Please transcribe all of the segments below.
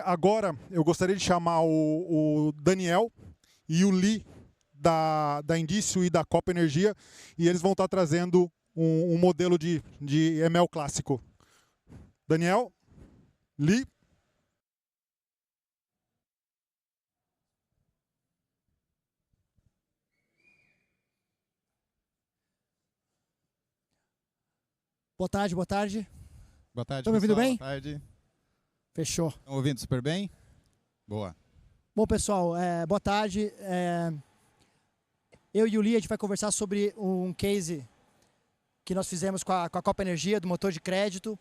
Agora, eu gostaria de chamar o Daniel e o Lee da Indício e da Copa Energia, e eles vão estar trazendo um modelo de ML clássico. Daniel, Lee. Boa tarde, boa tarde. Boa tarde, Estão me ouvindo bem? Boa tarde. Fechou. Estão ouvindo super bem? Boa. Bom, pessoal, boa tarde. Eu e o Lee, a gente vai conversar sobre um case que nós fizemos com a Copa Energia, do motor de crédito,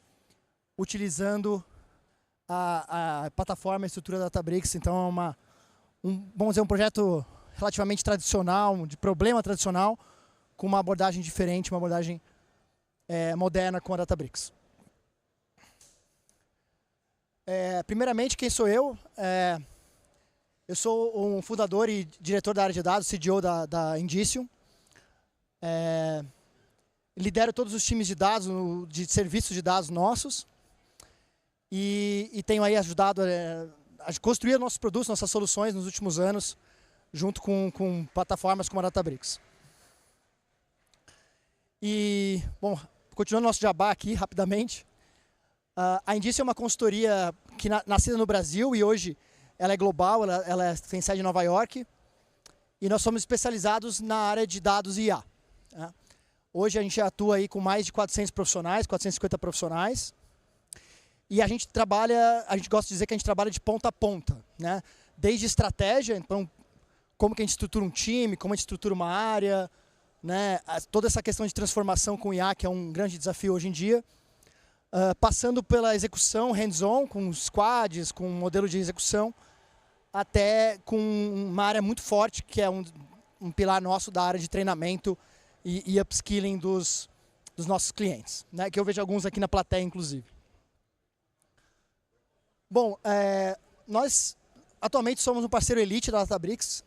utilizando a plataforma e a estrutura da Databricks. Então, vamos dizer, um projeto relativamente tradicional, de problema tradicional, com uma abordagem diferente, uma abordagem moderna com a Databricks. Primeiramente, quem sou eu? Eu sou um fundador e diretor da área de dados, CDO da Indicium. Lidero todos os times de dados, de serviços de dados nossos. E tenho aí ajudado a construir nossos produtos, nossas soluções nos últimos anos, junto com plataformas como a Databricks. E, bom, continuando nosso jabá aqui, rapidamente. A Indicium é uma consultoria que nascida no Brasil e hoje ela é global, ela tem sede em Nova York. E nós somos especializados na área de dados e IA. Né? Hoje a gente atua aí com mais de 400 profissionais, 450 profissionais. E a gente gosta de dizer que a gente trabalha de ponta a ponta. Né? Desde estratégia, então como que a gente estrutura um time, como a gente estrutura uma área, né? Toda essa questão de transformação com IA, que é um grande desafio hoje em dia. Passando pela execução hands-on, com squads, com um modelo de execução, até com uma área muito forte, que é um pilar nosso da área de treinamento e upskilling dos nossos clientes, né? Que eu vejo alguns aqui na plateia, inclusive. Bom, nós atualmente somos um parceiro elite da Databricks.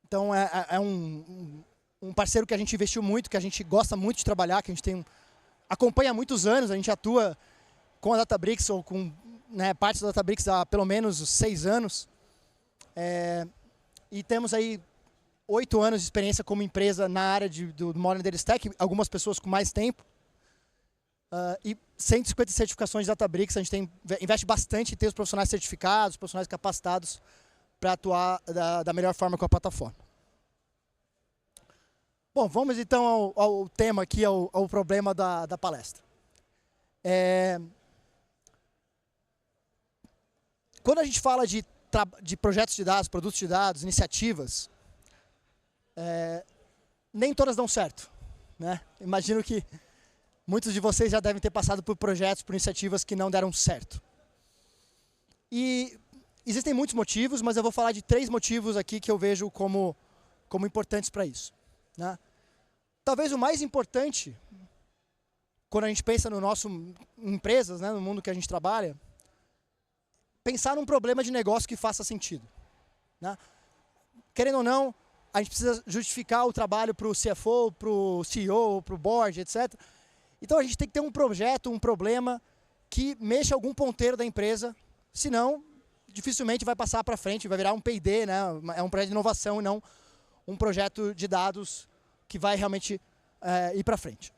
Então, é um parceiro que a gente investiu muito, que a gente gosta muito de trabalhar, que a gente acompanha há muitos anos, a gente atua com a Databricks ou com partes da Databricks há pelo menos 6 anos. E temos aí 8 anos de experiência como empresa na área do Modern Data Stack, algumas pessoas com mais tempo. E 150 certificações de Databricks, a gente investe bastante em ter os profissionais certificados, os profissionais capacitados para atuar da melhor forma com a plataforma. Bom, vamos então ao tema aqui, ao problema da palestra. Quando a gente fala de projetos de dados, produtos de dados, iniciativas, nem todas dão certo. Né? Imagino que muitos de vocês já devem ter passado por projetos, por iniciativas que não deram certo. E existem muitos motivos, mas eu vou falar de 3 motivos aqui que eu vejo como importantes para isso. Né? Talvez o mais importante, quando a gente pensa em empresas, né, no mundo que a gente trabalha, pensar num problema de negócio que faça sentido. Né? Querendo ou não, a gente precisa justificar o trabalho para o CFO, para o CEO, para o board, etc. Então a gente tem que ter um projeto, um problema que mexa algum ponteiro da empresa, senão dificilmente vai passar para frente, vai virar um P&D, né? É um projeto de inovação e não um projeto de dados que vai realmente ir para frente.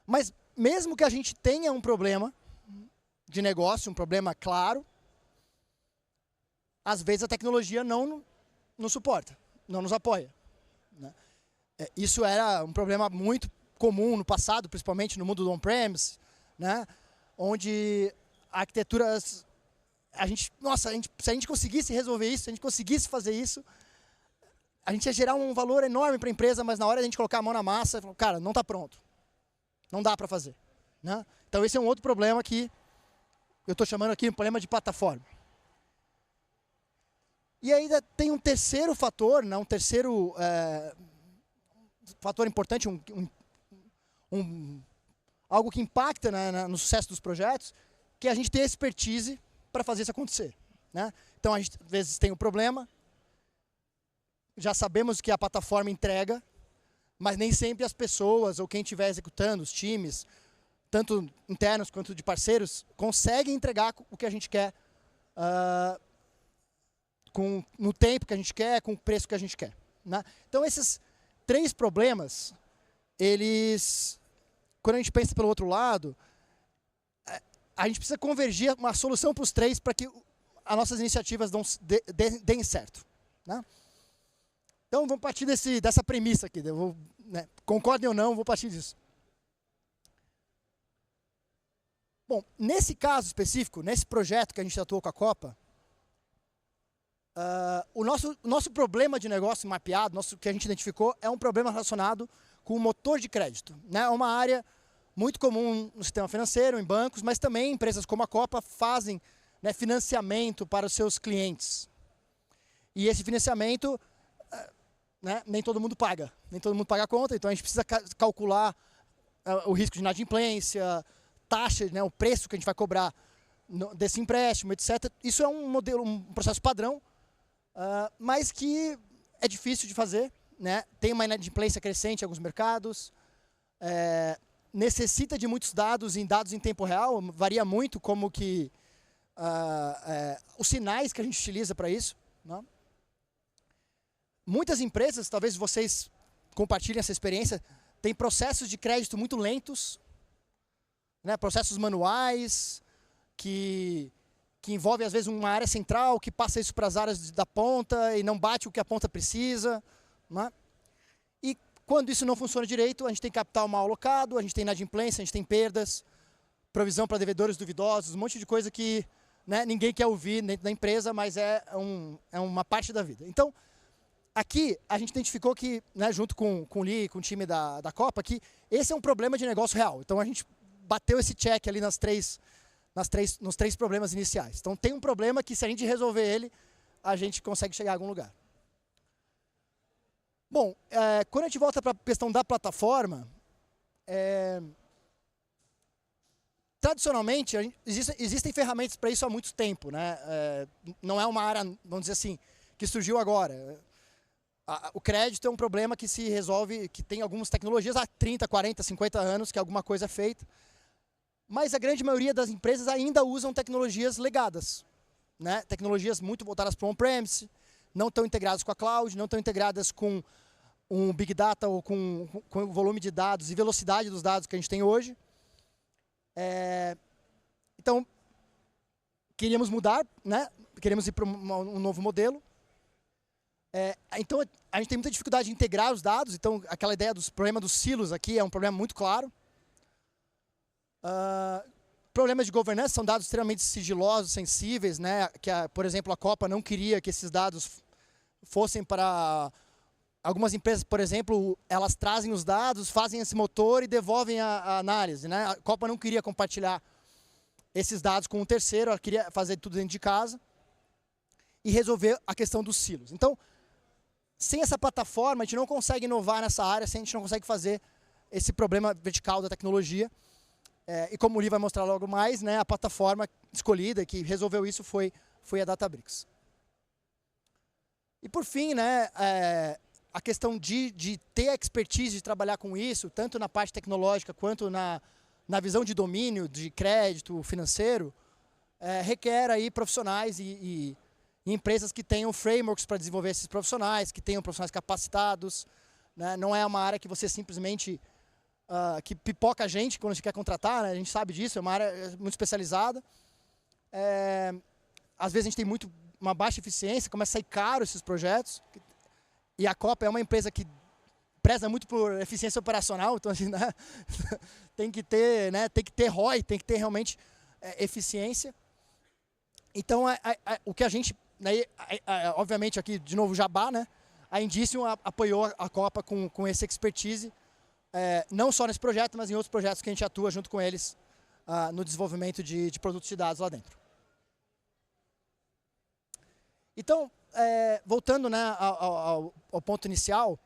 Mas mesmo que a gente tenha um problema de negócio, um problema claro, às vezes a tecnologia não suporta, não nos apoia. Né? Isso era um problema muito comum no passado, principalmente no mundo do on-premise, né? Onde a arquitetura, se a gente conseguisse resolver isso, se a gente conseguisse fazer isso, a gente ia gerar um valor enorme para a empresa, mas na hora de a gente colocar a mão na massa, cara, não está pronto. Não dá para fazer. Né? Então esse é um outro problema que eu estou chamando aqui de problema de plataforma. E ainda tem um terceiro fator, né? Um terceiro fator importante, algo que impacta, né, no sucesso dos projetos, que é a gente ter expertise para fazer isso acontecer. Né? Então a gente às vezes tem um problema, já sabemos que a plataforma entrega, mas nem sempre as pessoas ou quem estiver executando, os times, tanto internos quanto de parceiros, conseguem entregar o que a gente quer no tempo que a gente quer, com o preço que a gente quer. Né? Então, esses 3 problemas, quando a gente pensa pelo outro lado, a gente precisa convergir uma solução para os 3 para que as nossas iniciativas deem certo. Né? Então, vamos partir dessa premissa aqui. Concordem ou não, vou partir disso. Bom, nesse caso específico, nesse projeto que a gente atuou com a Copa, o nosso problema de negócio mapeado, que a gente identificou, é um problema relacionado com o motor de crédito. Né? É uma área muito comum no sistema financeiro, em bancos, mas também empresas como a Copa fazem, né, financiamento para os seus clientes. E esse financiamento, né, nem todo mundo paga. Nem todo mundo paga a conta, então a gente precisa calcular o risco de inadimplência, taxa, né, o preço que a gente vai cobrar desse empréstimo, etc. Isso é um processo padrão, mas que é difícil de fazer. Né? Tem uma inadimplência crescente em alguns mercados, necessita de muitos dados em tempo real, varia muito como que os sinais que a gente utiliza para isso. Né? Muitas empresas, talvez vocês compartilhem essa experiência, têm processos de crédito muito lentos, né? Processos manuais, que envolvem às vezes uma área central, que passa isso para as áreas da ponta e não bate o que a ponta precisa. Né? E quando isso não funciona direito, a gente tem capital mal alocado, a gente tem inadimplência, a gente tem perdas, provisão para devedores duvidosos, um monte de coisa que, né, ninguém quer ouvir dentro da empresa, mas é uma parte da vida. Então, aqui a gente identificou que, né, junto com o Lee, com o time da Copa, que esse é um problema de negócio real. Então a gente bateu esse check ali nos 3 problemas iniciais. Então tem um problema que, se a gente resolver ele, a gente consegue chegar a algum lugar. Bom, quando a gente volta para a questão da plataforma, tradicionalmente existem ferramentas para isso há muito tempo. Né? Não é uma área, vamos dizer assim, que surgiu agora. O crédito é um problema que se resolve, que tem algumas tecnologias há 30, 40, 50 anos que alguma coisa é feita. Mas a grande maioria das empresas ainda usam tecnologias legadas. Né? Tecnologias muito voltadas para o on-premise, não estão integradas com a cloud, não estão integradas com um Big Data ou com o volume de dados e velocidade dos dados que a gente tem hoje. Então, queríamos mudar, né? Queríamos ir para um novo modelo. Então, a gente tem muita dificuldade de integrar os dados, então aquela ideia do problema dos silos aqui é um problema muito claro. Problemas de governança, são dados extremamente sigilosos, sensíveis, né? Por exemplo, a Copa não queria que esses dados fossem para... Algumas empresas, por exemplo, elas trazem os dados, fazem esse motor e devolvem a análise. Né? A Copa não queria compartilhar esses dados com um terceiro, ela queria fazer tudo dentro de casa e resolver a questão dos silos. Então, sem essa plataforma, a gente não consegue inovar nessa área, a gente não consegue fazer esse problema vertical da tecnologia. E como o Lee vai mostrar logo mais, né, a plataforma escolhida que resolveu isso foi a Databricks. E por fim, né, a questão de ter a expertise de trabalhar com isso, tanto na parte tecnológica quanto na visão de domínio, de crédito financeiro, requer aí profissionais e empresas que tenham frameworks para desenvolver esses profissionais, que tenham profissionais capacitados. Né? Não é uma área que você simplesmente... que pipoca a gente quando você quer contratar, né? A gente sabe disso, é uma área muito especializada. Às vezes a gente tem uma baixa eficiência, começa a sair caro esses projetos. E a Copa é uma empresa que preza muito por eficiência operacional, então assim, né? tem que ter ROI, tem que ter realmente eficiência. Então, o que a gente, né, obviamente aqui de novo Jabá, né? A Indicium apoiou a Copa com essa expertise, não só nesse projeto, mas em outros projetos que a gente atua junto com eles no desenvolvimento de produtos de dados lá dentro. Então, voltando, né, ao ponto inicial,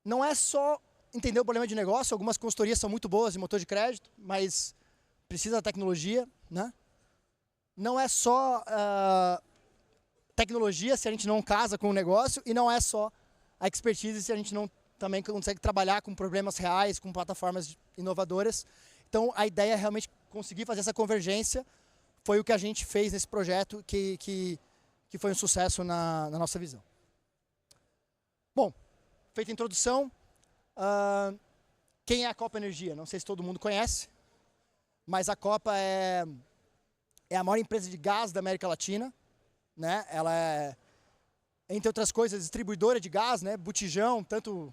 não é só entender o problema de negócio, algumas consultorias são muito boas de motor de crédito, mas precisa da tecnologia, né? Não é só tecnologia se a gente não casa com o negócio, e não é só a expertise se a gente não também consegue trabalhar com problemas reais, com plataformas inovadoras. Então, a ideia é realmente conseguir fazer essa convergência. Foi o que a gente fez nesse projeto que foi um sucesso na nossa visão. Bom, feita a introdução, quem é a Copa Energia? Não sei se todo mundo conhece, mas a Copa é a maior empresa de gás da América Latina, né? Ela é, entre outras coisas, distribuidora de gás, né? Botijão, tanto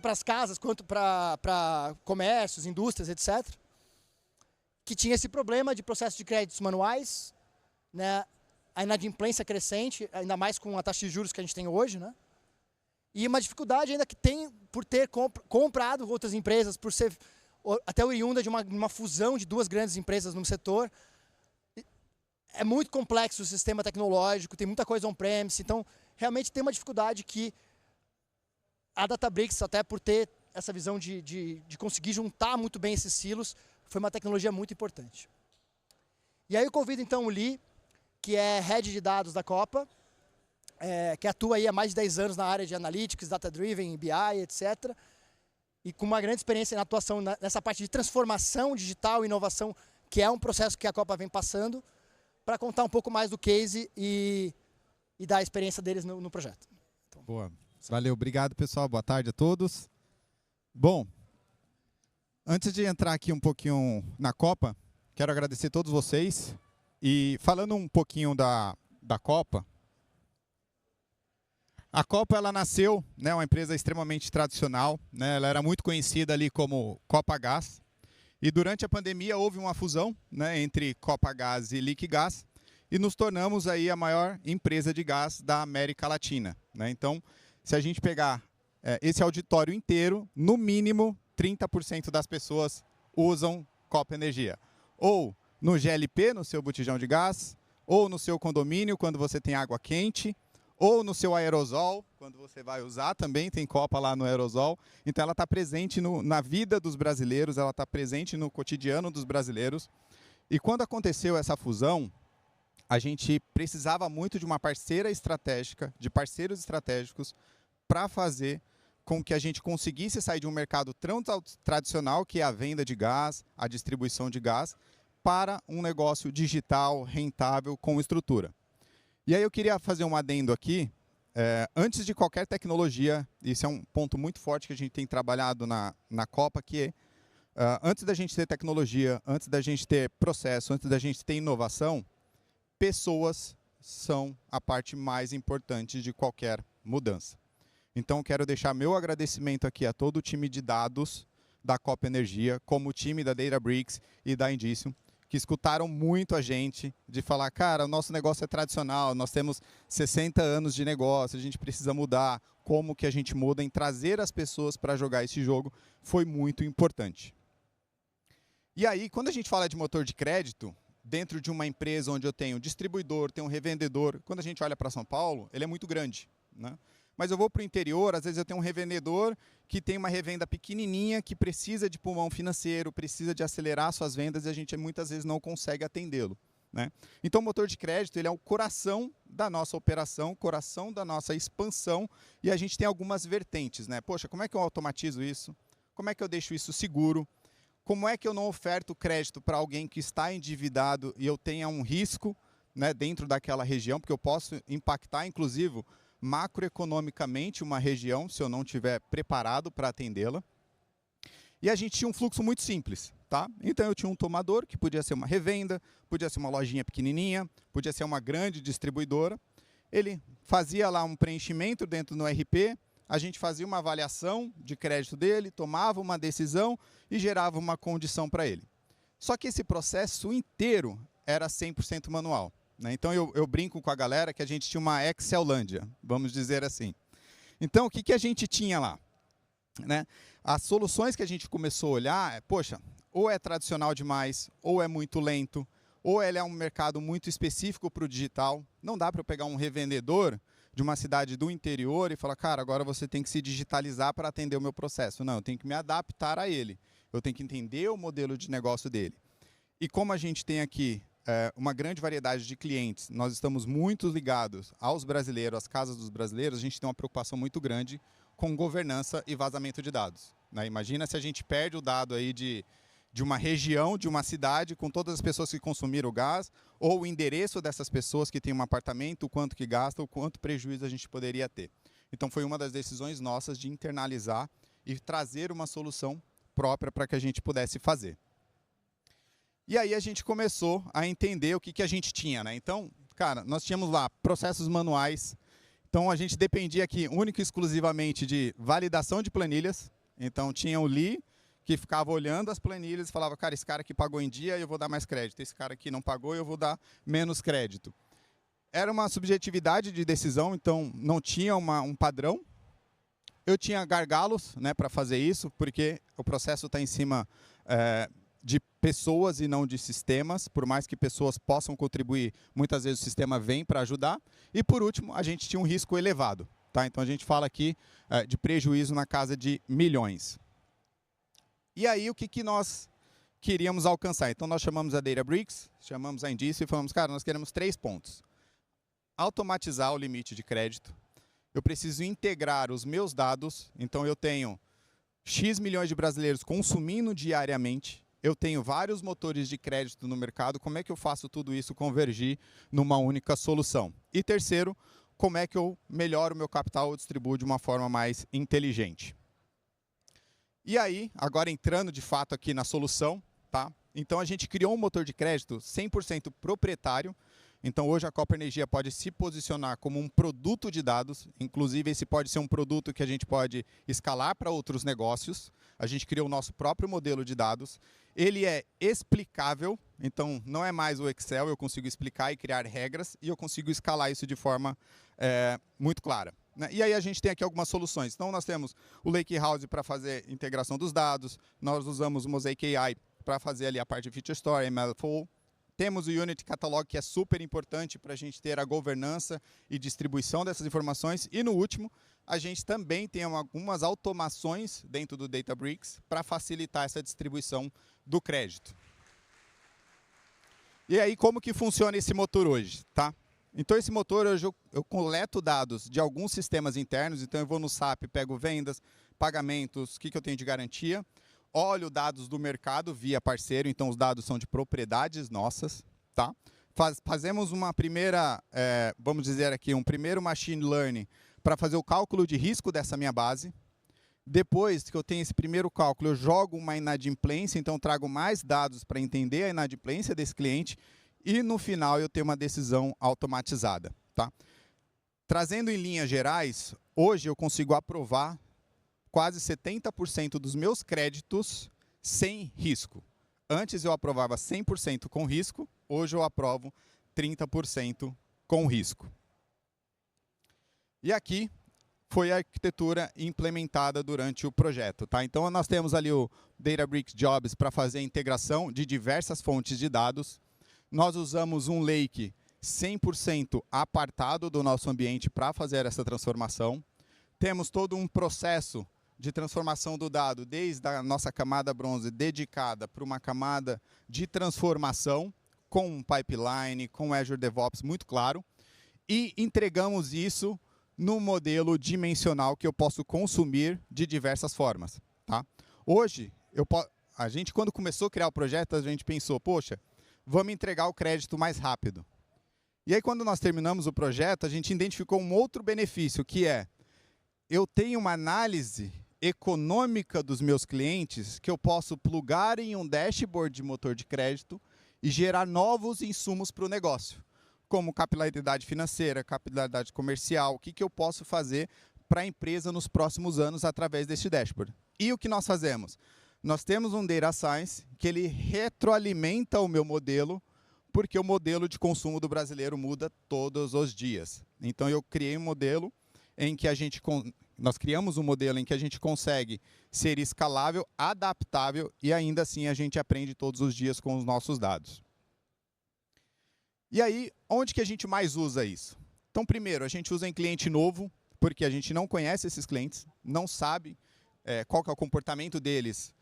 para as casas quanto para comércios, indústrias, etc. Que tinha esse problema de processo de créditos manuais, né? A inadimplência crescente, ainda mais com a taxa de juros que a gente tem hoje, né? E uma dificuldade ainda que tem por ter comprado outras empresas, por ser até oriunda de uma fusão de duas grandes empresas no setor. É muito complexo o sistema tecnológico, tem muita coisa on-premise, então realmente tem uma dificuldade que a Databricks, até por ter essa visão de conseguir juntar muito bem esses silos, foi uma tecnologia muito importante. E aí eu convido então o Lee, que é Head de Dados da Copa, que atua aí há mais de 10 anos na área de Analytics, Data Driven, BI, etc. E com uma grande experiência na atuação nessa parte de transformação digital e inovação, que é um processo que a Copa vem passando, para contar um pouco mais do case e dar a experiência deles no projeto. Então, boa. Valeu, obrigado pessoal, boa tarde a todos. Bom, antes de entrar aqui um pouquinho na Copa, quero agradecer a todos vocês. E falando um pouquinho da Copa, a Copa ela nasceu, né, uma empresa extremamente tradicional, né, ela era muito conhecida ali como Copagaz. E durante a pandemia houve uma fusão, né, entre Copagaz e Liquigás e nos tornamos aí a maior empresa de gás da América Latina, né? Então, se a gente pegar esse auditório inteiro, no mínimo 30% das pessoas usam Copa Energia. Ou no GLP, no seu botijão de gás, ou no seu condomínio, quando você tem água quente, ou no seu aerosol, quando você vai usar, também tem Copa lá no aerosol. Então ela está presente na vida dos brasileiros, ela está presente no cotidiano dos brasileiros. E quando aconteceu essa fusão, a gente precisava muito de uma parceira estratégica, de parceiros estratégicos, para fazer com que a gente conseguisse sair de um mercado tão tradicional, que é a venda de gás, a distribuição de gás, para um negócio digital, rentável, com estrutura. E aí eu queria fazer um adendo aqui. Antes de qualquer tecnologia, isso é um ponto muito forte que a gente tem trabalhado na Copa, que é, antes da gente ter tecnologia, antes da gente ter processo, antes da gente ter inovação, pessoas são a parte mais importante de qualquer mudança. Então, quero deixar meu agradecimento aqui a todo o time de dados da Copa Energia, como o time da Databricks e da Indicium, que escutaram muito a gente de falar, cara, o nosso negócio é tradicional, nós temos 60 anos de negócio, a gente precisa mudar. Como que a gente muda em trazer as pessoas para jogar esse jogo foi muito importante. E aí, quando a gente fala de motor de crédito, dentro de uma empresa onde eu tenho distribuidor, tenho um revendedor, quando a gente olha para São Paulo, ele é muito grande, né? Mas eu vou para o interior, às vezes eu tenho um revendedor que tem uma revenda pequenininha, que precisa de pulmão financeiro, precisa de acelerar suas vendas e a gente muitas vezes não consegue atendê-lo, né? Então o motor de crédito ele é o coração da nossa operação, o coração da nossa expansão e a gente tem algumas vertentes, né? Poxa, como é que eu automatizo isso? Como é que eu deixo isso seguro? Como é que eu não oferto crédito para alguém que está endividado e eu tenha um risco, né, dentro daquela região, porque eu posso impactar, inclusive, macroeconomicamente uma região, se eu não estiver preparado para atendê-la. E a gente tinha um fluxo muito simples, tá? Então eu tinha um tomador, que podia ser uma revenda, podia ser uma lojinha pequenininha, podia ser uma grande distribuidora. Ele fazia lá um preenchimento dentro do RP, a gente fazia uma avaliação de crédito dele, tomava uma decisão e gerava uma condição para ele. Só que esse processo inteiro era 100% manual, né? Então eu brinco com a galera que a gente tinha uma Excellândia, vamos dizer assim. Então o que a gente tinha lá, né? As soluções que a gente começou a olhar, poxa, ou é tradicional demais, ou é muito lento, ou ele é um mercado muito específico para o digital. Não dá para eu pegar um revendedor de uma cidade do interior e falar, cara, agora você tem que se digitalizar para atender o meu processo. Não, eu tenho que me adaptar a ele. Eu tenho que entender o modelo de negócio dele. E como a gente tem aqui uma grande variedade de clientes, nós estamos muito ligados aos brasileiros, às casas dos brasileiros, a gente tem uma preocupação muito grande com governança e vazamento de dados, né? Imagina se a gente perde o dado aí de de uma região, de uma cidade, com todas as pessoas que consumiram o gás, ou o endereço dessas pessoas que têm um apartamento, o quanto que gasta, o quanto prejuízo a gente poderia ter. Então foi uma das decisões nossas de internalizar e trazer uma solução própria para que a gente pudesse fazer. E aí a gente começou a entender o que a gente tinha, né? Então, cara, nós tínhamos lá processos manuais. Então a gente dependia aqui única e exclusivamente de validação de planilhas. Então tinha o Lee, que ficava olhando as planilhas e falava, cara, esse cara aqui pagou em dia, eu vou dar mais crédito. Esse cara aqui não pagou, eu vou dar menos crédito. Era uma subjetividade de decisão, então não tinha um padrão. Eu tinha gargalos, né, para fazer isso, porque o processo está em cima de pessoas e não de sistemas. Por mais que pessoas possam contribuir, muitas vezes o sistema vem para ajudar. E por último, a gente tinha um risco elevado. Tá? Então a gente fala aqui de prejuízo na casa de milhões. E aí o que nós queríamos alcançar? Então nós chamamos a Databricks, chamamos a Indício e falamos, cara, nós queremos 3 pontos. Automatizar o limite de crédito. Eu preciso integrar os meus dados. Então eu tenho X milhões de brasileiros consumindo diariamente. Eu tenho vários motores de crédito no mercado. Como é que eu faço tudo isso convergir numa única solução? E terceiro, como é que eu melhoro o meu capital ou distribuo de uma forma mais inteligente? E aí, agora entrando de fato aqui na solução, tá? Então a gente criou um motor de crédito 100% proprietário. Então hoje a Copa Energia pode se posicionar como um produto de dados, inclusive esse pode ser um produto que a gente pode escalar para outros negócios. A gente criou o nosso próprio modelo de dados. Ele é explicável, então não é mais o Excel, eu consigo explicar e criar regras e eu consigo escalar isso de forma muito clara. E aí a gente tem aqui algumas soluções. Então nós temos o Lakehouse para fazer integração dos dados, nós usamos o Mosaic AI para fazer ali a parte de Feature Store, MLflow. Temos o Unity Catalog, que é super importante para a gente ter a governança e distribuição dessas informações. E no último, a gente também tem algumas automações dentro do Databricks para facilitar essa distribuição do crédito. E aí, como que funciona esse motor hoje? Tá? Então, esse motor, hoje eu coleto dados de alguns sistemas internos. Então, eu vou no SAP, pego vendas, pagamentos, o que eu tenho de garantia. Olho dados do mercado via parceiro, então os dados são de propriedades nossas. Tá? Fazemos uma primeira, vamos dizer aqui, um primeiro machine learning para fazer o cálculo de risco dessa minha base. Depois que eu tenho esse primeiro cálculo, eu jogo uma inadimplência, então trago mais dados para entender a inadimplência desse cliente. E no final eu tenho uma decisão automatizada. Tá? Trazendo em linhas gerais, hoje eu consigo aprovar quase 70% dos meus créditos sem risco. Antes eu aprovava 100% com risco, hoje eu aprovo 30% com risco. E aqui foi a arquitetura implementada durante o projeto. Tá? Então nós temos ali o Databricks Jobs para fazer a integração de diversas fontes de dados. Nós usamos um lake 100% apartado do nosso ambiente para fazer essa transformação. Temos todo um processo de transformação do dado, desde a nossa camada bronze dedicada para uma camada de transformação, com um pipeline, com Azure DevOps muito claro, e entregamos isso no modelo dimensional que eu posso consumir de diversas formas. Tá? Hoje, a gente quando começou a criar o projeto, a gente pensou, poxa, vamos entregar o crédito mais rápido. E aí quando nós terminamos o projeto, a gente identificou um outro benefício, que é, eu tenho uma análise econômica dos meus clientes que eu posso plugar em um dashboard de motor de crédito e gerar novos insumos para o negócio, como capilaridade financeira, capilaridade comercial, o que eu posso fazer para a empresa nos próximos anos através deste dashboard. E o que nós fazemos? Nós temos um Data Science que ele retroalimenta o meu modelo, porque o modelo de consumo do brasileiro muda todos os dias. Então eu criei um modelo em que nós criamos um modelo em que a gente consegue ser escalável, adaptável e ainda assim a gente aprende todos os dias com os nossos dados. E aí, onde que a gente mais usa isso? Então, primeiro, a gente usa em cliente novo, porque a gente não conhece esses clientes, não sabe qual que é o comportamento deles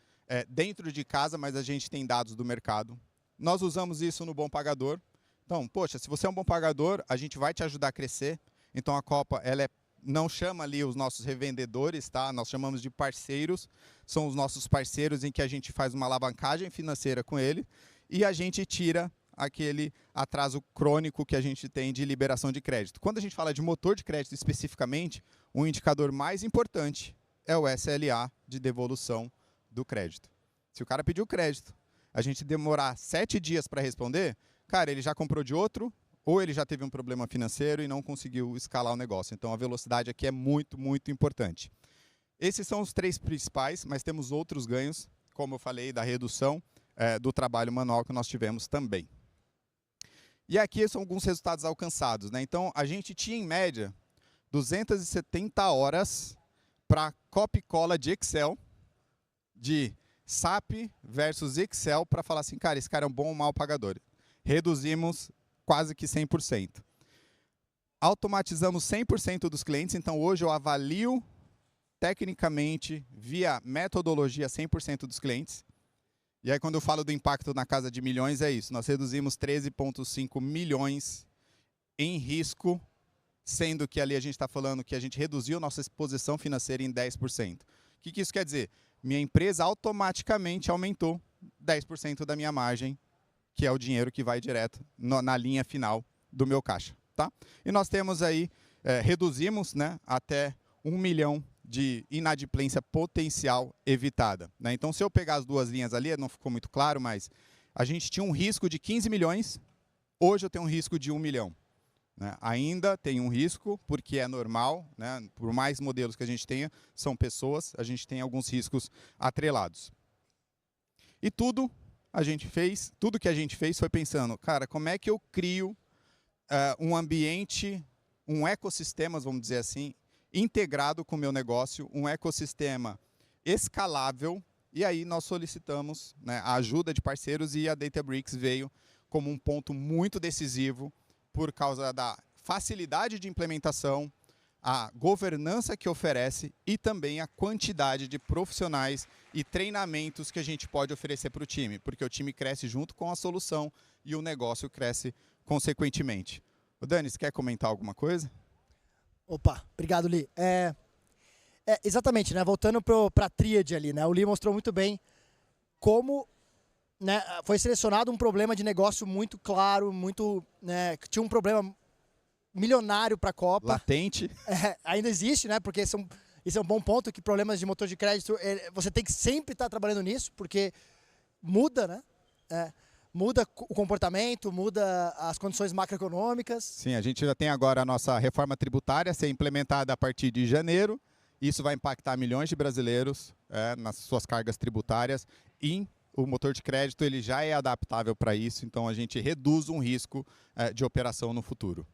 dentro de casa, mas a gente tem dados do mercado. Nós usamos isso no Bom Pagador. Então, poxa, se você é um bom pagador, a gente vai te ajudar a crescer. Então, a Copa ela é não chama ali os nossos revendedores, tá? Nós chamamos de parceiros, são os nossos parceiros em que a gente faz uma alavancagem financeira com ele e a gente tira aquele atraso crônico que a gente tem de liberação de crédito. Quando a gente fala de motor de crédito especificamente, o indicador mais importante é o SLA de devolução do crédito. Se o cara pediu crédito, a gente demorar 7 dias para responder, cara, ele já comprou de outro, ou ele já teve um problema financeiro e não conseguiu escalar o negócio. Então, a velocidade aqui é muito, muito importante. Esses são os 3 principais, mas temos outros ganhos, como eu falei, da redução do trabalho manual que nós tivemos também. E aqui são alguns resultados alcançados, né? Então, a gente tinha, em média, 270 horas para copy e cola de Excel, de SAP versus Excel, para falar assim, cara, esse cara é um bom ou mau pagador. Reduzimos quase que 100%. Automatizamos 100% dos clientes, então hoje eu avalio tecnicamente, via metodologia, 100% dos clientes. E aí quando eu falo do impacto na casa de milhões, é isso. Nós reduzimos 13,5 milhões em risco, sendo que ali a gente está falando que a gente reduziu nossa exposição financeira em 10%. O que isso quer dizer? Minha empresa automaticamente aumentou 10% da minha margem, que é o dinheiro que vai direto na linha final do meu caixa. Tá? E nós temos aí, reduzimos, né, até 1 milhão de inadimplência potencial evitada. Né? Então, se eu pegar as duas linhas ali, não ficou muito claro, mas a gente tinha um risco de 15 milhões, hoje eu tenho um risco de 1 milhão. Né? Ainda tem um risco, porque é normal, né? Por mais modelos que a gente tenha, são pessoas, a gente tem alguns riscos atrelados. E tudo que a gente fez foi pensando, cara, como é que eu crio um ambiente, um ecossistema, vamos dizer assim, integrado com o meu negócio, um ecossistema escalável, e aí nós solicitamos, né, a ajuda de parceiros e a Databricks veio como um ponto muito decisivo por causa da facilidade de implementação, a governança que oferece e também a quantidade de profissionais e treinamentos que a gente pode oferecer para o time, porque o time cresce junto com a solução e o negócio cresce consequentemente. O Dani, você quer comentar alguma coisa? Opa, obrigado, Li. Exatamente, né? Voltando para a tríade ali, né? O Li mostrou muito bem como, né, foi selecionado um problema de negócio muito claro, muito, né, que tinha um problema milionário para a Copa. Latente. Ainda existe, né? Porque esse é um bom ponto, que problemas de motor de crédito, você tem que sempre estar trabalhando nisso, porque muda, né? Muda o comportamento, muda as condições macroeconômicas. Sim, a gente já tem agora a nossa reforma tributária a ser implementada a partir de janeiro. Isso vai impactar milhões de brasileiros nas suas cargas tributárias. E o motor de crédito ele já é adaptável para isso, então a gente reduz um risco de operação no futuro.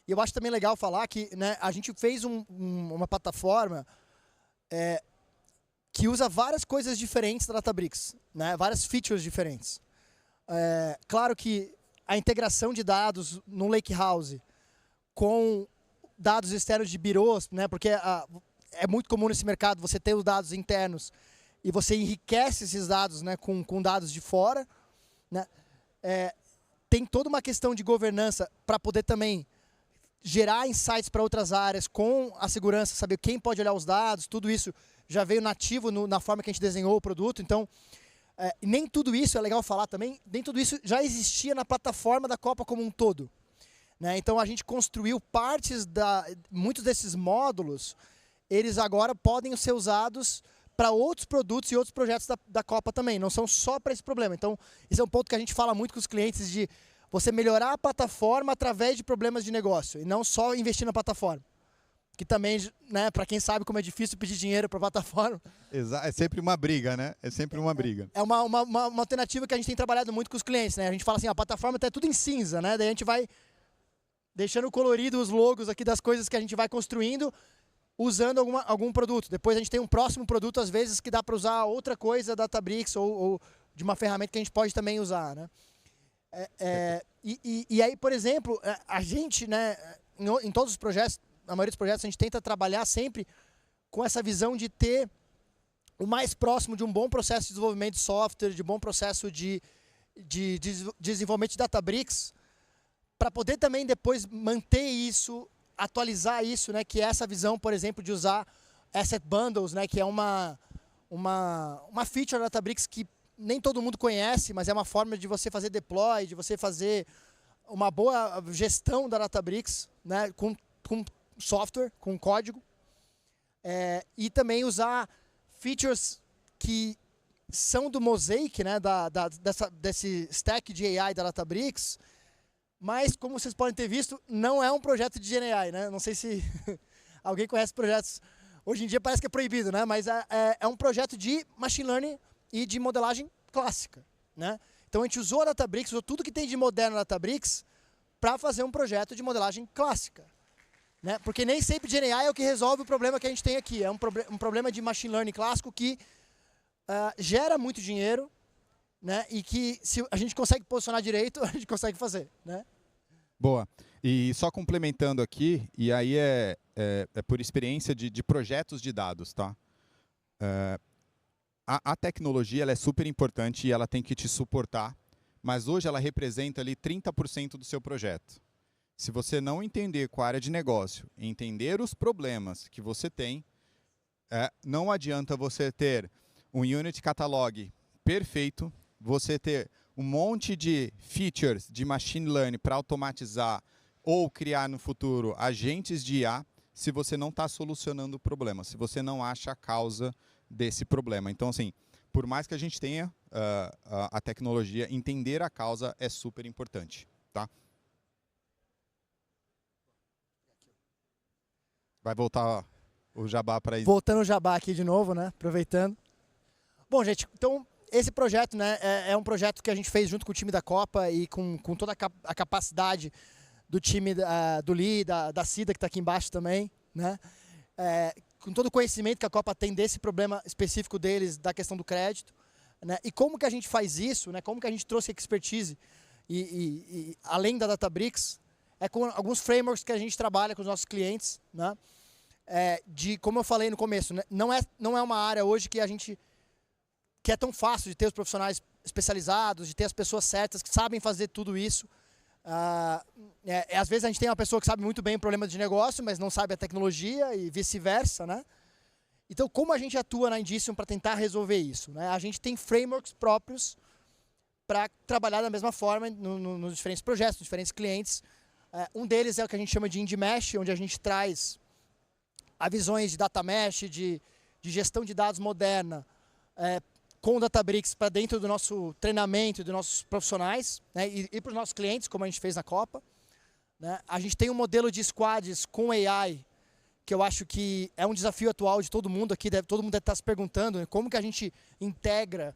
E eu acho também legal falar que, né, a gente fez uma plataforma que usa várias coisas diferentes da Databricks, né, várias features diferentes. Claro que a integração de dados no Lakehouse com dados externos de birôs, né, porque é muito comum nesse mercado você ter os dados internos e você enriquece esses dados, né, com dados de fora. Né, tem toda uma questão de governança para poder também gerar insights para outras áreas com a segurança, saber quem pode olhar os dados, tudo isso já veio nativo na forma que a gente desenhou o produto. Então, nem tudo isso, é legal falar também, nem tudo isso já existia na plataforma da Copa como um todo. Né? Então a gente construiu muitos desses módulos, eles agora podem ser usados para outros produtos e outros projetos da Copa também, não são só para esse problema. Então, esse é um ponto que a gente fala muito com os clientes, de você melhorar a plataforma através de problemas de negócio, e não só investir na plataforma. Que também, né, para quem sabe como é difícil pedir dinheiro para a plataforma. É sempre uma briga, né? É sempre uma briga. É uma alternativa que a gente tem trabalhado muito com os clientes, né? A gente fala assim, a plataforma está tudo em cinza, né? Daí a gente vai deixando colorido os logos aqui das coisas que a gente vai construindo, usando algum produto. Depois a gente tem um próximo produto, às vezes, que dá para usar outra coisa da Databricks ou de uma ferramenta que a gente pode também usar, né? E aí, por exemplo, a gente, né, em todos os projetos, a maioria dos projetos, a gente tenta trabalhar sempre com essa visão de ter o mais próximo de um bom processo de desenvolvimento de software, de bom processo de desenvolvimento de Databricks, para poder também depois manter isso atualizar isso, né, que é essa visão, por exemplo, de usar Asset Bundles, né, que é uma feature da Databricks que nem todo mundo conhece, mas é uma forma de você fazer deploy, de você fazer uma boa gestão da Databricks, né, com software, com código. E também usar features que são do Mosaic, né, desse stack de AI da Databricks, mas, como vocês podem ter visto, não é um projeto de GenAI, né? Não sei se alguém conhece projetos. Hoje em dia parece que é proibido, né? Mas é um projeto de machine learning e de modelagem clássica, né? Então a gente usou a Databricks, usou tudo que tem de moderno na Databricks para fazer um projeto de modelagem clássica, né? Porque nem sempre GenAI é o que resolve o problema que a gente tem aqui. É um problema de machine learning clássico que gera muito dinheiro, né? E que se a gente consegue posicionar direito, a gente consegue fazer, né? Boa. E só complementando aqui, e aí é por experiência de projetos de dados, tá? A tecnologia ela é super importante e ela tem que te suportar, mas hoje ela representa ali 30% do seu projeto. Se você não entender com a área de negócio, entender os problemas que você tem, não adianta você ter um Unity Catalog perfeito, você ter um monte de features de machine learning para automatizar ou criar no futuro agentes de IA, se você não está solucionando o problema, se você não acha a causa desse problema. Então, assim, por mais que a gente tenha a tecnologia, entender a causa é super importante, tá? Vai voltar o jabá para isso. Voltando o jabá aqui de novo, né? Aproveitando. Bom, gente, então esse projeto, né, é um projeto que a gente fez junto com o time da Copa e com toda a capacidade do time do Lee, da Cida, que está aqui embaixo também, né? Com todo o conhecimento que a Copa tem desse problema específico deles, da questão do crédito, né? E como que a gente faz isso, né? Como que a gente trouxe expertise e além da Databricks, com alguns frameworks que a gente trabalha com os nossos clientes, né? Como eu falei no começo, né? Não é uma área hoje que é tão fácil de ter os profissionais especializados, de ter as pessoas certas que sabem fazer tudo isso. Às vezes a gente tem uma pessoa que sabe muito bem o problema de negócio, mas não sabe a tecnologia e vice-versa, né? Então, como a gente atua na Indicium para tentar resolver isso, né? A gente tem frameworks próprios para trabalhar da mesma forma nos diferentes projetos, nos diferentes clientes. Um deles é o que a gente chama de IndMesh, onde a gente traz visões de data mesh, de gestão de dados moderna, com o Databricks para dentro do nosso treinamento, dos nossos profissionais, né, e para os nossos clientes, como a gente fez na Copa, né. A gente tem um modelo de squads com AI, que eu acho que é um desafio atual de todo mundo aqui, todo mundo deve estar se perguntando, né, como que a gente integra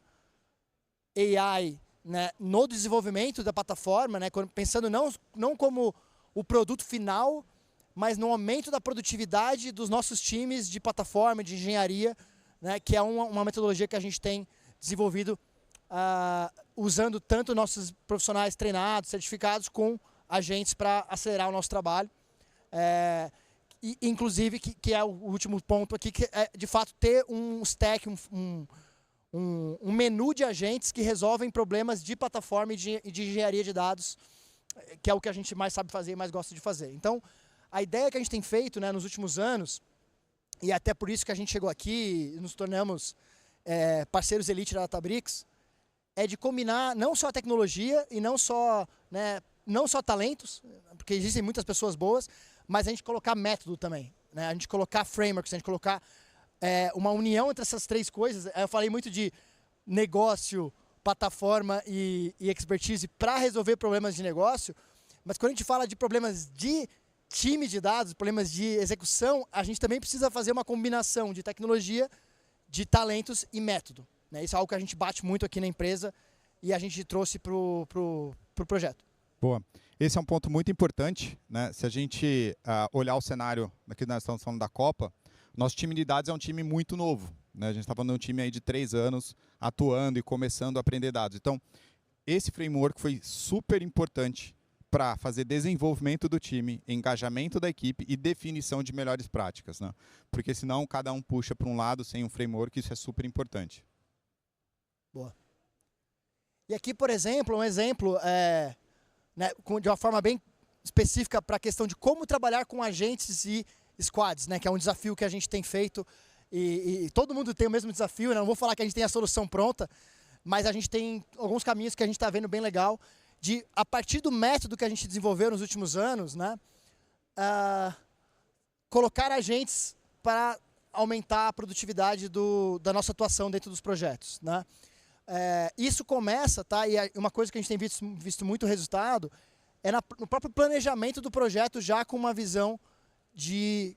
AI, né, no desenvolvimento da plataforma, né, pensando não como o produto final, mas no aumento da produtividade dos nossos times de plataforma, de engenharia, né, que é uma metodologia que a gente tem desenvolvido usando tanto nossos profissionais treinados, certificados, com agentes para acelerar o nosso trabalho. E, inclusive, que é o último ponto aqui, que é, de fato, ter um stack, um menu de agentes que resolvem problemas de plataforma e de engenharia de dados, que é o que a gente mais sabe fazer e mais gosta de fazer. Então, a ideia que a gente tem feito, né, nos últimos anos, e até por isso que a gente chegou aqui e nos tornamos parceiros elite da Databricks, é de combinar não só a tecnologia e não só talentos, porque existem muitas pessoas boas, mas a gente colocar método também, né? A gente colocar frameworks, a gente colocar uma união entre essas três coisas. Eu falei muito de negócio, plataforma e expertise para resolver problemas de negócio, mas quando a gente fala de problemas de time de dados, problemas de execução, a gente também precisa fazer uma combinação de tecnologia, de talentos e método, né? Isso é algo que a gente bate muito aqui na empresa e a gente trouxe pro projeto. Boa. Esse é um ponto muito importante, né? Se a gente olhar o cenário, aqui nós estamos falando da Copa, nosso time de dados é um time muito novo, né? A gente está falando de um time aí de 3 anos atuando e começando a aprender dados. Então, esse framework foi super importante para fazer desenvolvimento do time, engajamento da equipe e definição de melhores práticas, né? Porque senão cada um puxa para um lado sem um framework, isso é super importante. Boa. E aqui, por exemplo, um exemplo, né, de uma forma bem específica para a questão de como trabalhar com agentes e squads, né? Que é um desafio que a gente tem feito e todo mundo tem o mesmo desafio, né? Não vou falar que a gente tem a solução pronta, mas a gente tem alguns caminhos que a gente está vendo bem legal de, a partir do método que a gente desenvolveu nos últimos anos, né? Colocar agentes para aumentar a produtividade da nossa atuação dentro dos projetos, né? Isso começa, tá? E uma coisa que a gente tem visto muito resultado é no próprio planejamento do projeto, já com uma visão de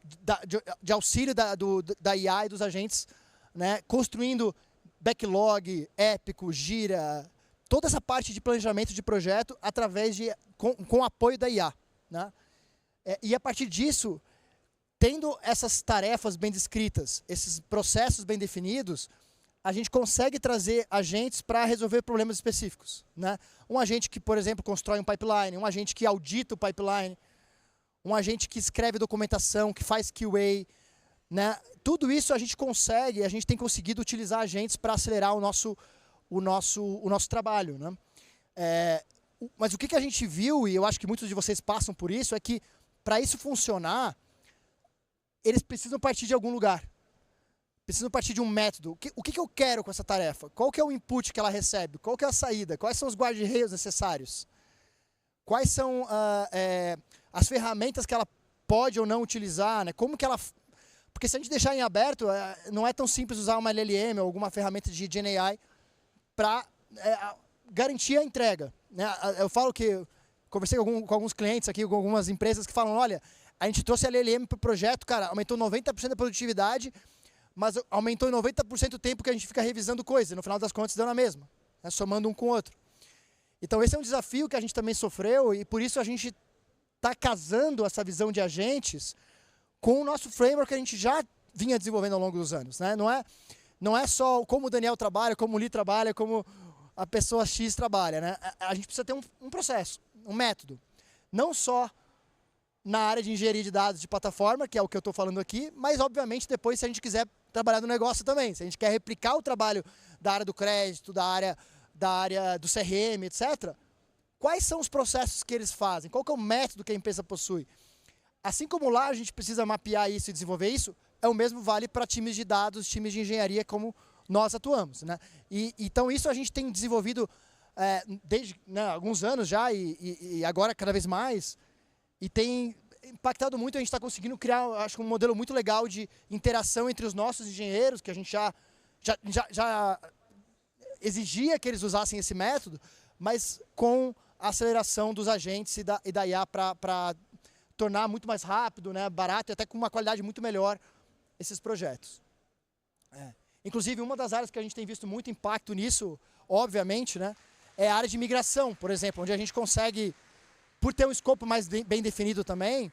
auxílio da IA e dos agentes, né? Construindo backlog, épico, gira, toda essa parte de planejamento de projeto através com o apoio da IA, né? E a partir disso, tendo essas tarefas bem descritas, esses processos bem definidos, a gente consegue trazer agentes para resolver problemas específicos, né? Um agente que, por exemplo, constrói um pipeline, um agente que audita o pipeline, um agente que escreve documentação, que faz QA, né? Tudo isso a gente tem conseguido utilizar agentes para acelerar o nosso trabalho, né? Mas o que a gente viu, e eu acho que muitos de vocês passam por isso, é que para isso funcionar, eles precisam partir de algum lugar. Precisam partir de um método. O que eu quero com essa tarefa? Qual que é o input que ela recebe? Qual que é a saída? Quais são os guarda-reios necessários? Quais são as ferramentas que ela pode ou não utilizar? Né? Como que ela... Porque se a gente deixar em aberto, não é tão simples usar uma LLM ou alguma ferramenta de GenAI para garantir a entrega. Né? Eu falo que... Conversei com alguns clientes aqui, com algumas empresas que falam, olha, a gente trouxe a LLM para o projeto, cara, aumentou 90% da produtividade, mas aumentou em 90% o tempo que a gente fica revisando coisas. No final das contas, deu na mesma, né, somando um com o outro. Então, esse é um desafio que a gente também sofreu e por isso a gente está casando essa visão de agentes com o nosso framework que a gente já vinha desenvolvendo ao longo dos anos. Né? Não é só como o Daniel trabalha, como o Lee trabalha, como a pessoa X trabalha. Né? A gente precisa ter um processo, um método. Não só na área de engenharia de dados de plataforma, que é o que eu estou falando aqui, mas, obviamente, depois, se a gente quiser trabalhar no negócio também, se a gente quer replicar o trabalho da área do crédito, da área do CRM, etc., quais são os processos que eles fazem? Qual que é o método que a empresa possui? Assim como lá a gente precisa mapear isso e desenvolver isso, o mesmo vale para times de dados, times de engenharia, como nós atuamos. Né? Então, isso a gente tem desenvolvido desde alguns anos já e agora cada vez mais, e tem impactado muito. A gente está conseguindo criar, acho, um modelo muito legal de interação entre os nossos engenheiros, que a gente já exigia que eles usassem esse método, mas com a aceleração dos agentes e da IA para tornar muito mais rápido, né, barato e até com uma qualidade muito melhor esses projetos. Inclusive, uma das áreas que a gente tem visto muito impacto nisso, obviamente, né, é a área de migração, por exemplo, onde a gente consegue, por ter um escopo mais bem definido também,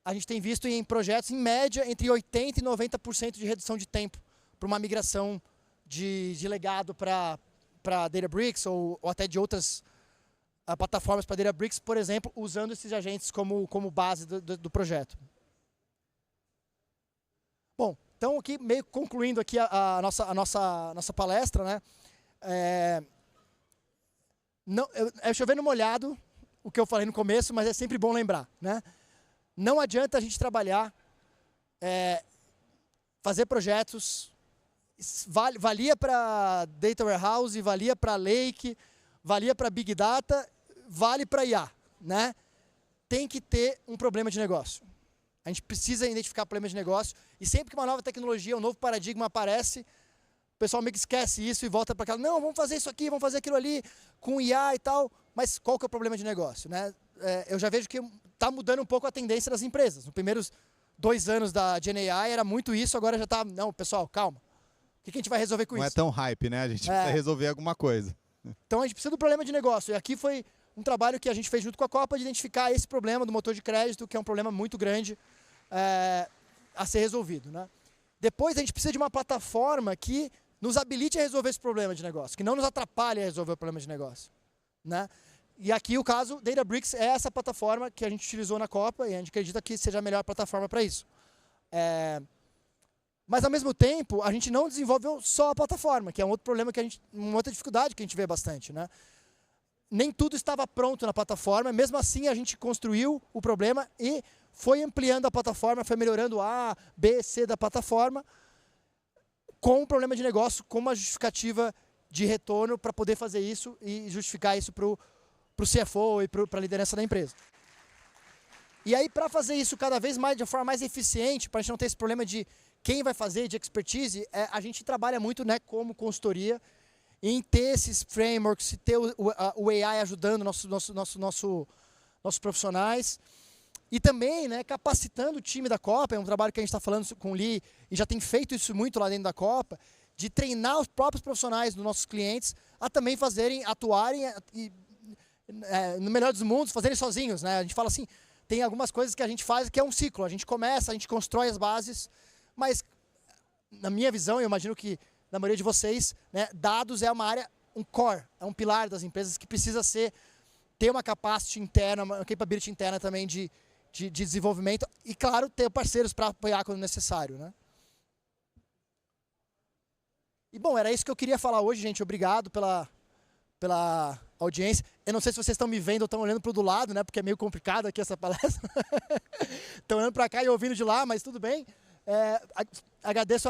a gente tem visto em projetos, em média, entre 80% e 90% de redução de tempo para uma migração de legado para Databricks ou até de outras plataformas para Databricks, por exemplo, usando esses agentes como base do projeto. Bom, então aqui, meio concluindo aqui a nossa palestra, né? É chover no molhado, o que eu falei no começo, mas é sempre bom lembrar, né? Não adianta a gente trabalhar, fazer projetos, valia para Data Warehouse, valia para Lake, valia para Big Data, vale para IA, né? Tem que ter um problema de negócio. A gente precisa identificar problemas de negócio e sempre que uma nova tecnologia, um novo paradigma aparece, o pessoal meio que esquece isso e volta para aquela, não, vamos fazer isso aqui, vamos fazer aquilo ali, com IA e tal, mas qual que é o problema de negócio, né? Eu já vejo que está mudando um pouco a tendência das empresas. Nos primeiros 2 anos da GenAI era muito isso, agora já está, não, pessoal, calma. O que a gente vai resolver com isso? Não é tão hype, né? A gente precisa resolver alguma coisa. Então a gente precisa do problema de negócio. E aqui foi um trabalho que a gente fez junto com a Copa de identificar esse problema do motor de crédito, que é um problema muito grande a ser resolvido. Né? Depois a gente precisa de uma plataforma que nos habilite a resolver esse problema de negócio, que não nos atrapalhe a resolver o problema de negócio. Né? E aqui o caso, Databricks é essa plataforma que a gente utilizou na Copa e a gente acredita que seja a melhor plataforma para isso. Mas, ao mesmo tempo, a gente não desenvolveu só a plataforma, que é um outro problema, uma outra dificuldade que a gente vê bastante. Né? nem tudo estava pronto na plataforma, mesmo assim a gente construiu o problema e foi ampliando a plataforma, foi melhorando A, B, C da plataforma, com um problema de negócio, com uma justificativa de retorno para poder fazer isso e justificar isso para o CFO e para a liderança da empresa. E aí, para fazer isso cada vez mais, de forma mais eficiente, para a gente não ter esse problema de quem vai fazer, de expertise, a gente trabalha muito, né, como consultoria, em ter esses frameworks, ter o AI ajudando nossos profissionais. E também, né, capacitando o time da Copa, é um trabalho que a gente está falando com o Lee, e já tem feito isso muito lá dentro da Copa, de treinar os próprios profissionais dos nossos clientes a também atuarem, no melhor dos mundos, fazerem sozinhos, né? A gente fala assim, tem algumas coisas que a gente faz que é um ciclo, a gente começa, a gente constrói as bases, mas na minha visão, eu imagino que na maioria de vocês, né, dados é uma área, um core, é um pilar das empresas que precisa ter uma capacity interna, uma capability interna também de desenvolvimento e, claro, ter parceiros para apoiar quando necessário, né? E, bom, era isso que eu queria falar hoje, gente. Obrigado pela audiência. Eu não sei se vocês estão me vendo ou estão olhando para o do lado, né? Porque é meio complicado aqui essa palestra. Estão olhando para cá e ouvindo de lá, mas tudo bem. Agradeço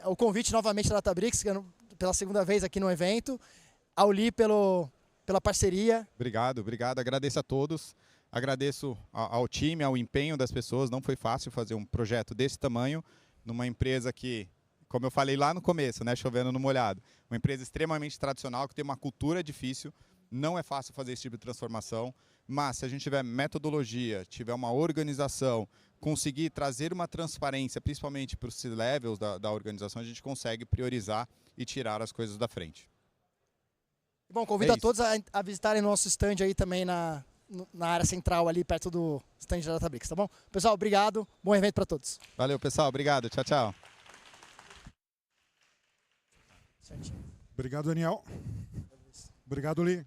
o convite novamente da Databricks, pela segunda vez aqui no evento. Ao Lee pela parceria. Obrigado. Agradeço a todos. Agradeço ao time, ao empenho das pessoas. Não foi fácil fazer um projeto desse tamanho numa empresa que, como eu falei lá no começo, né, chovendo no molhado, uma empresa extremamente tradicional, que tem uma cultura difícil. Não é fácil fazer esse tipo de transformação, mas se a gente tiver metodologia, tiver uma organização, conseguir trazer uma transparência, principalmente para os C-levels da organização, a gente consegue priorizar e tirar as coisas da frente. Bom, convido a todos a visitarem nosso stand aí também na área central, ali perto do stand da Databricks, tá bom? Pessoal, obrigado. Bom evento para todos. Valeu, pessoal. Obrigado. Tchau, tchau. Obrigado, Daniel. Obrigado, Lee.